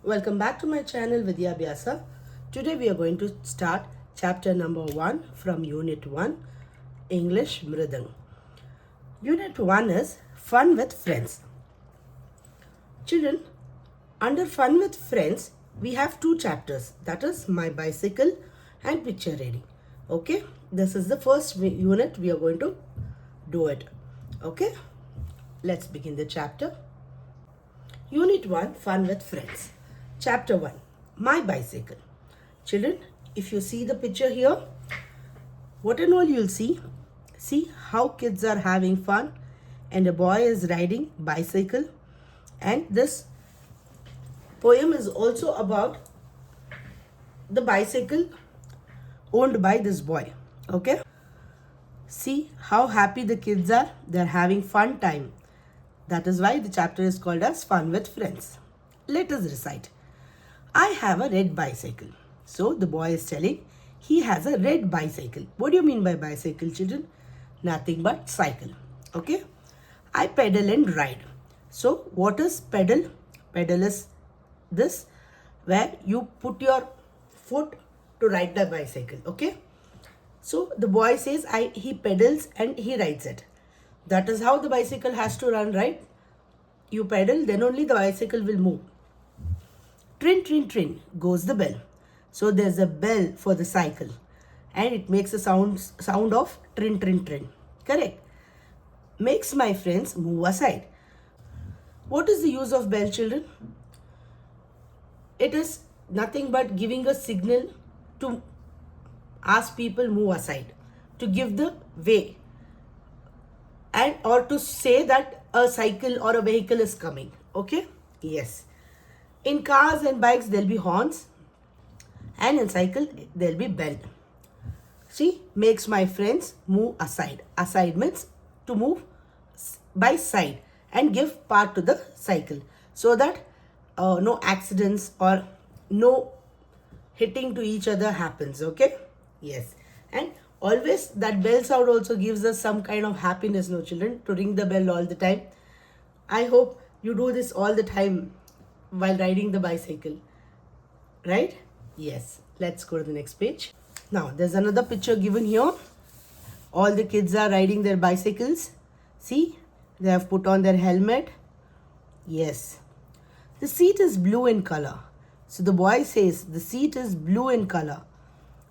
Welcome back to my channel Vidyabyasa. Today we are going to start chapter number 1 from Unit 1, English Mridang. Unit 1 is Fun with Friends. Children, under Fun with Friends, we have 2 chapters, that is My Bicycle and Picture Reading. Okay, this is the first unit we are going to do it. Okay, let's begin the chapter. Unit 1, Fun with Friends. Chapter 1, My Bicycle. Children, if you see the picture here, what and all you'll see how kids are having fun and a boy is riding bicycle, and this poem is also about the bicycle owned by this boy. Okay, see how happy the kids are. They're having fun time. That is why the chapter is called as Fun with Friends. Let us recite. I have a red bicycle. So the boy is telling he has a red bicycle. What do you mean by bicycle, children? Nothing but cycle. Okay. I pedal and ride. So what is pedal? Pedal is this, where you put your foot to ride the bicycle. Okay. So the boy says he pedals and he rides it. That is how the bicycle has to run, right? You pedal, then only the bicycle will move. Trin, trin, trin goes the bell. So there's a bell for the cycle and it makes a sound of trin, trin, trin. Correct. Makes my friends move aside. What is the use of bell, children? It is nothing but giving a signal to ask people move aside, to give the way, and or to say that a cycle or a vehicle is coming. Okay? Yes. In cars and bikes, there'll be horns, and in cycle, there'll be bell. See, makes my friends move aside. Aside means to move by side and give part to the cycle so that no accidents or no hitting to each other happens. Okay? Yes. And always that bell sound also gives us some kind of happiness, no children, to ring the bell all the time. I hope you do this all the time while riding the bicycle, right? Yes. Let's go to the next page. Now there's another picture given here. All the kids are riding their bicycles. See, they have put on their helmet. Yes. The seat is blue in color. So the boy says the seat is blue in color.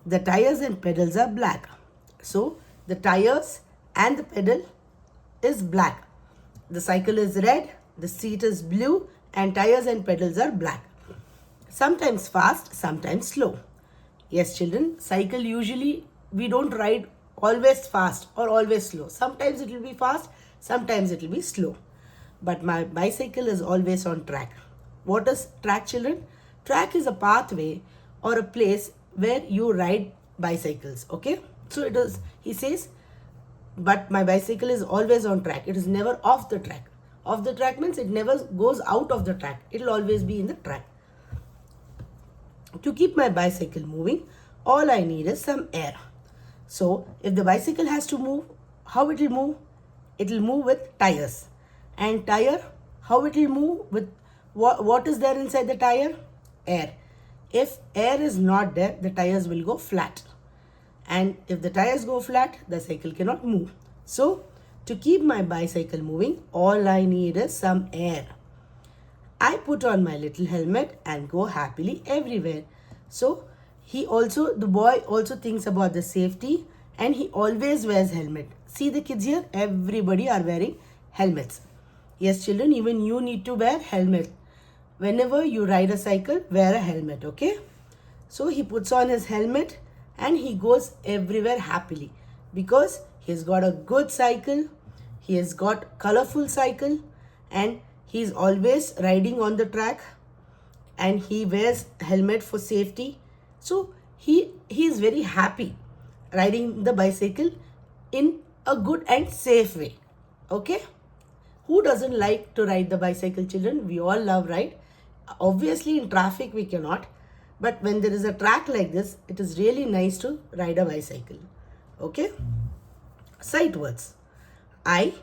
The tires and pedals are black. So the tires and the pedal is black. The cycle is red, the seat is blue, and tires and pedals are black. Sometimes fast, sometimes slow. Yes, children, cycle usually we don't ride always fast or always slow. Sometimes it will be fast, sometimes it will be slow. But my bicycle is always on track. What is track, children? Track is a pathway or a place where you ride bicycles. Okay, so it is, he says, but my bicycle is always on track. It is never off the track. Off the track means it never goes out of the track. It will always be in the track. To keep my bicycle moving, all I need is some air. So if the bicycle has to move, how it will move? It will move with tires. And tire, how it will move? With what is there inside the tire? Air. If air is not there, the tires will go flat. And if the tires go flat, the cycle cannot move. So to keep my bicycle moving, all I need is some air. I put on my little helmet and go happily everywhere. So the boy also thinks about the safety, and he always wears helmet. See the kids here, everybody are wearing helmets. Yes, children, even you need to wear helmet. Whenever you ride a cycle, wear a helmet, okay? So he puts on his helmet and he goes everywhere happily because he's got a good cycle, he has got colorful cycle, and he's always riding on the track, and he wears helmet for safety. So he is very happy riding the bicycle in a good and safe way. Okay? Who doesn't like to ride the bicycle, children? We all love, right? Obviously in traffic we cannot, but when there is a track like this, it is really nice to ride a bicycle. Okay? Sight words. I,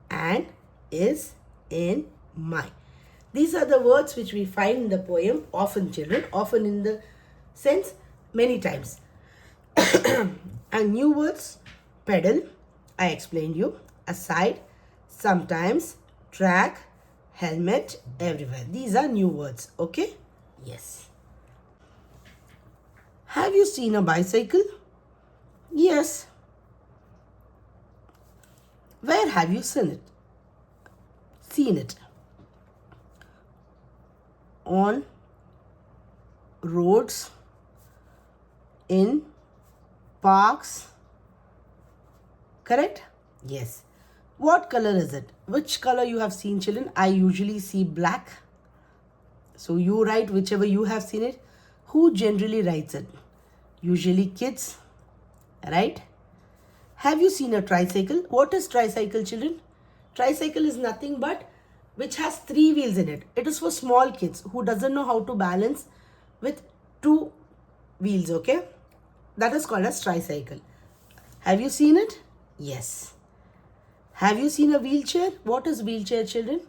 and, is, in, my. These are the words which we find in the poem, often children, often in the sense many times. And new words, pedal, I explained you, aside, sometimes, track, helmet, everywhere. These are new words, okay? Yes. Have you seen a bicycle? Yes. Where have you seen it? Seen it? On roads, in parks. Correct? Yes. What color is it? Which color you have seen, children? I usually see black. So you write whichever you have seen it. Who generally writes it? Usually kids, right? Have you seen a tricycle? What is tricycle, children? Tricycle is nothing but which has 3 wheels in it. It is for small kids who doesn't know how to balance with 2 wheels, okay? That is called as tricycle. Have you seen it? Yes. Have you seen a wheelchair? What is wheelchair, children?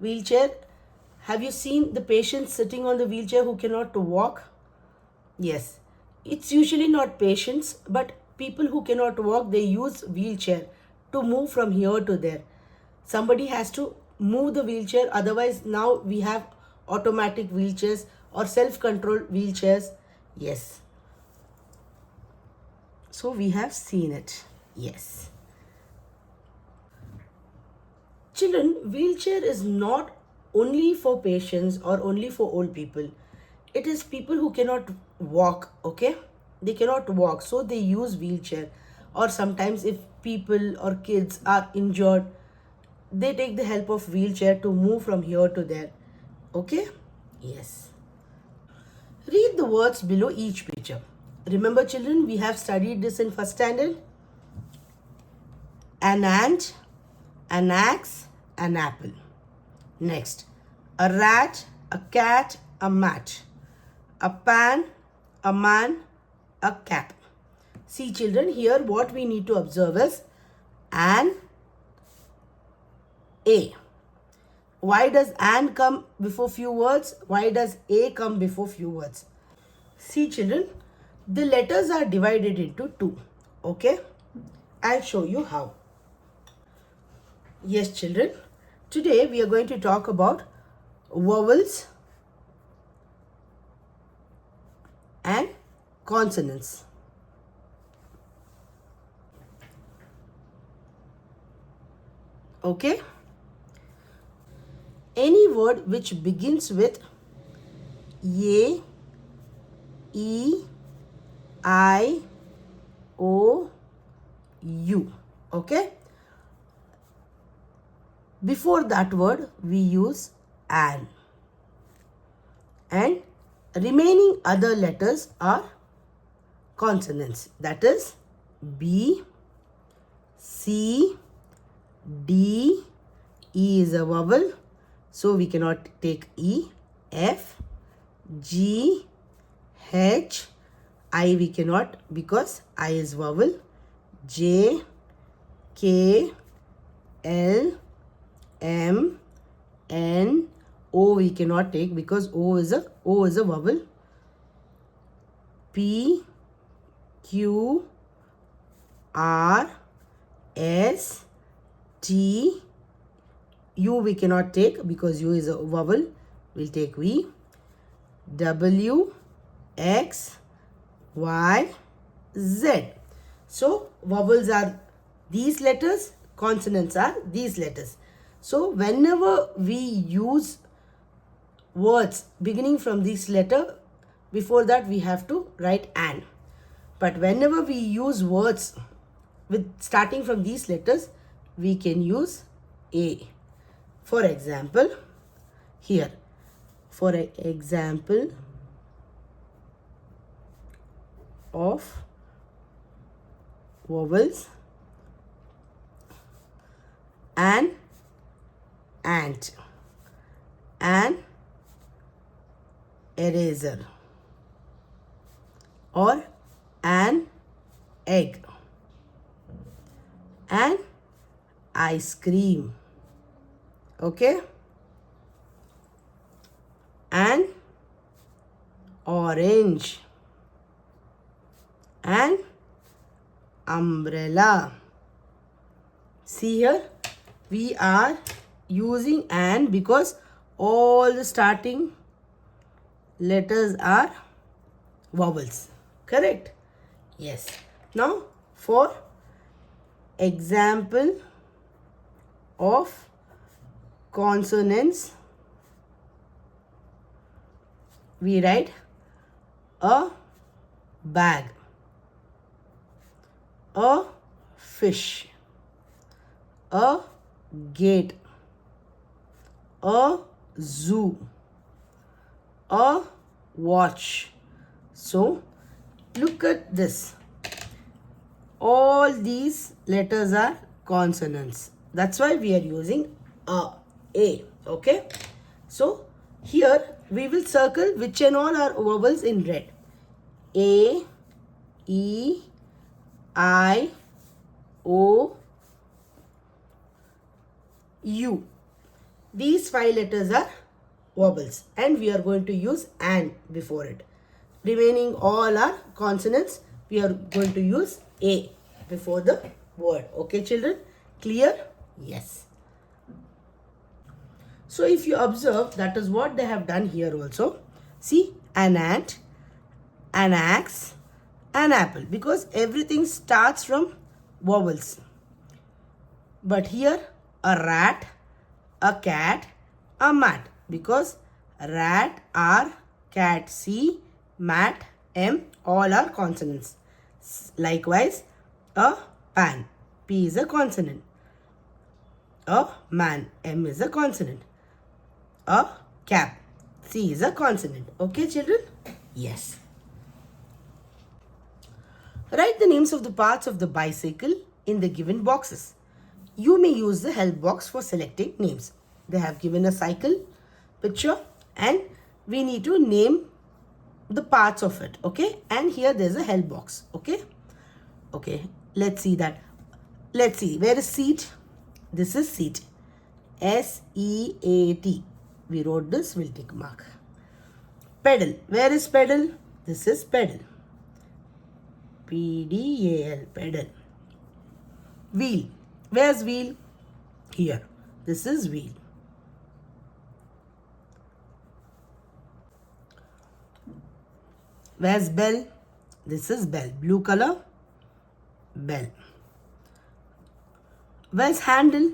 Wheelchair. Have you seen the patient sitting on the wheelchair who cannot walk? Yes. It's usually not patients, but people who cannot walk, they use wheelchair to move from here to there. Somebody has to move the wheelchair, otherwise now we have automatic wheelchairs or self-controlled wheelchairs. Yes. So we have seen it. Yes. Children, wheelchair is not only for patients or only for old people. It is people who cannot walk, okay? They cannot walk, so they use wheelchair. Or sometimes if people or kids are injured, they take the help of wheelchair to move from here to there. Okay? Yes. Read the words below each picture. Remember, children, we have studied this in first standard. An ant, an axe, an apple. Next, a rat, a cat, a mat, a pan, a man, a cap. See, children, here what we need to observe is an, a. Why does an come before few words? Why does a come before few words? See, children, the letters are divided into 2. Okay? I'll show you how. Yes, children. Today we are going to talk about vowels and consonants. Okay? Any word which begins with A, E, I, O, U. Okay? Before that word, we use an. And remaining other letters are consonants. That is B, C, D, E is a vowel, so we cannot take E, F, G, H, I we cannot because I is vowel, J, K, L, M, N, O we cannot take because O is a vowel, P, Q, R, S, T, U we cannot take because U is a vowel. We'll take V. W, X, Y, Z. So vowels are these letters, consonants are these letters. So whenever we use words beginning from this letter, before that we have to write an. But whenever we use words with starting from these letters, we can use A. For example, here, for example of vowels, an ant, an eraser, or an egg, an ice cream. Okay? orange. And umbrella. See here, we are using an because all the starting letters are vowels. Correct? Yes. Now for example of consonants, we write a bag, a fish, a gate, a zoo, a watch. So look at this. All these letters are consonants. That's why we are using a. Okay. So here we will circle which and all are vowels in red. A, E, I, O, U. These 5 letters are vowels and we are going to use an before it. Remaining all are consonants. We are going to use a before the word. Okay, children? Clear? Yes. So if you observe, that is what they have done here also. See, an ant, an axe, an apple, because everything starts from vowels. But here a rat, a cat, a mat, because rat, R, cat, C, mat, M, all are consonants. Likewise, a pan, P is a consonant. A man, M is a consonant. A cap, C is a consonant. Okay, children? Yes. Write the names of the parts of the bicycle in the given boxes. You may use the help box for selecting names. They have given a cycle picture and we need to name the parts of it. Okay, and here there's a help box. Okay, let's see that. Let's see, where is seat? This is seat, S-E-A-T. We wrote this, we'll take a mark. Pedal, where is pedal? This is pedal, P-D-A-L, pedal. Wheel, where's wheel? Here, this is wheel. Where's bell? This is bell, blue color, bell. Where's handle,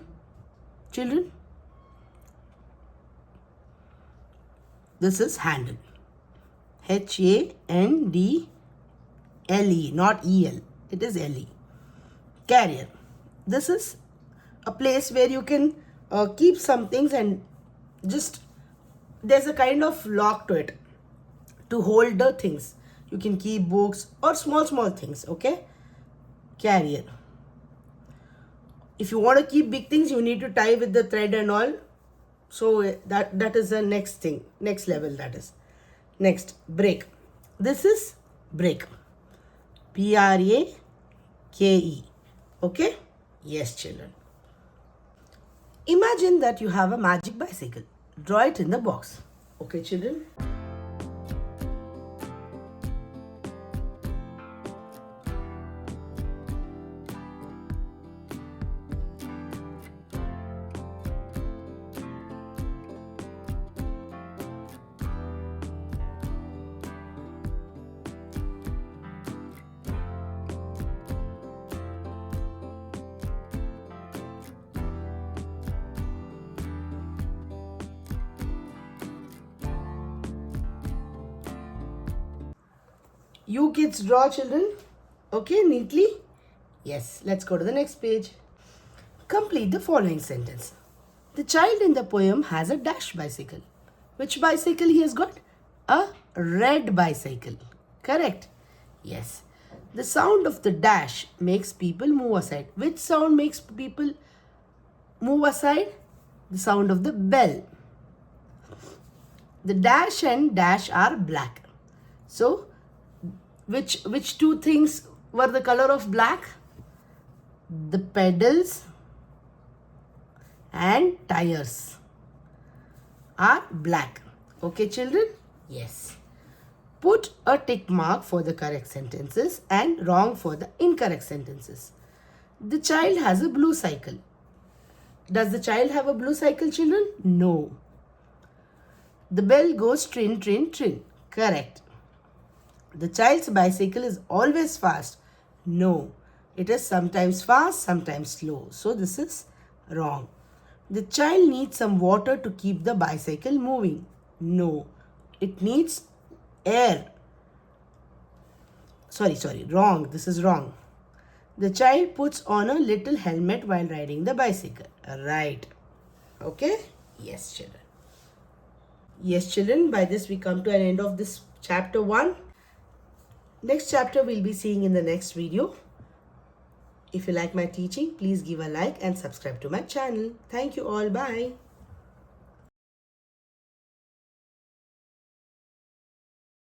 children? This is handle, H-A-N-D-L-E, not E-L, it is L-E. Carrier, this is a place where you can keep some things and just, there's a kind of lock to it to hold the things. You can keep books or small things, okay? Carrier. If you want to keep big things, you need to tie with the thread and all. So that is the next thing, next level that is. Next, brake. This is brake, B-R-A-K-E. Okay? Yes, children. Imagine that you have a magic bicycle. Draw it in the box. Okay, children? You kids draw, children. Okay, neatly. Yes, let's go to the next page. Complete the following sentence. The child in the poem has a dash bicycle. Which bicycle he has got? A red bicycle. Correct? Yes. The sound of the dash makes people move aside. Which sound makes people move aside? The sound of the bell. The dash and dash are black. So, which two things were the color of black? The pedals and tires are black. Okay, children? Yes. Put a tick mark for the correct sentences and wrong for the incorrect sentences. The child has a blue cycle. Does the child have a blue cycle, children? No. The bell goes trin, trin, trin. Correct. The child's bicycle is always fast. No. It is sometimes fast, sometimes slow. So this is wrong. The child needs some water to keep the bicycle moving. No. It needs air. Wrong. This is wrong. The child puts on a little helmet while riding the bicycle. Right. Okay? Yes, children. Yes, children. By this we come to an end of this chapter 1. Next chapter we'll be seeing in the next video. If you like my teaching, please give a like and subscribe to my channel. Thank you all. Bye.